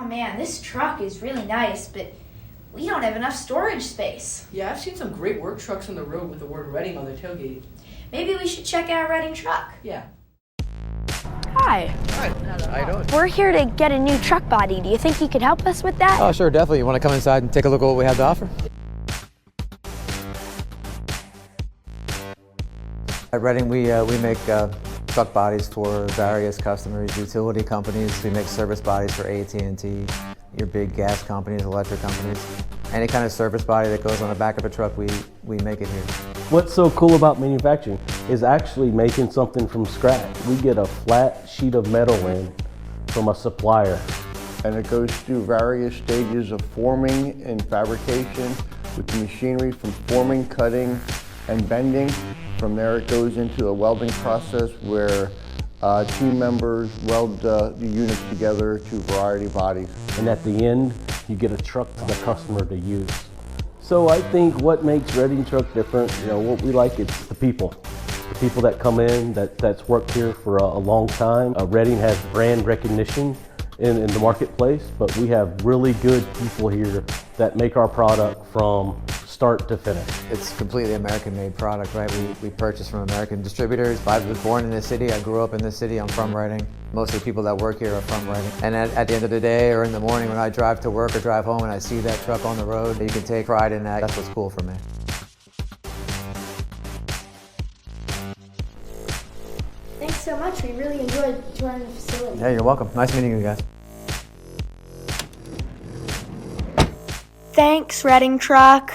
man, this truck is really nice, but we don't have enough storage space. Yeah, I've seen some great work trucks on the road with the word Reading on their tailgate. Maybe we should check out Reading truck. Yeah. Hi. Hi, how you doing? We're here to get a new truck body. Do you think you could help us with that? Oh, sure, definitely. You want to come inside and take a look at what we have to offer? At Reading, we make truck bodies for various customers, utility companies. We make service bodies for AT&T, your big gas companies, electric companies. Any kind of service body that goes on the back of a truck, we make it here. What's so cool about manufacturing is actually making something from scratch. We get a flat sheet of metal in from a supplier. And it goes through various stages of forming and fabrication with the machinery from forming, cutting, and bending. From there it goes into a welding process where team members weld the units together to a variety of bodies. And at the end, you get a truck for the customer to use. So I think what makes Reading Truck different, what we like is the people. The people that come in, that's worked here for a long time. Reading has brand recognition in the marketplace, but we have really good people here that make our product from start to finish. It's completely American-made product, right? We purchase from American distributors. I was born in this city. I grew up in this city. I'm from Reading. Most of the people that work here are from Reading. And at the end of the day or in the morning when I drive to work or drive home and I see that truck on the road, you can take pride in that. That's what's cool for me. Thanks so much. We really enjoyed touring the facility. Yeah, you're welcome. Nice meeting you guys. Thanks, Reading Truck.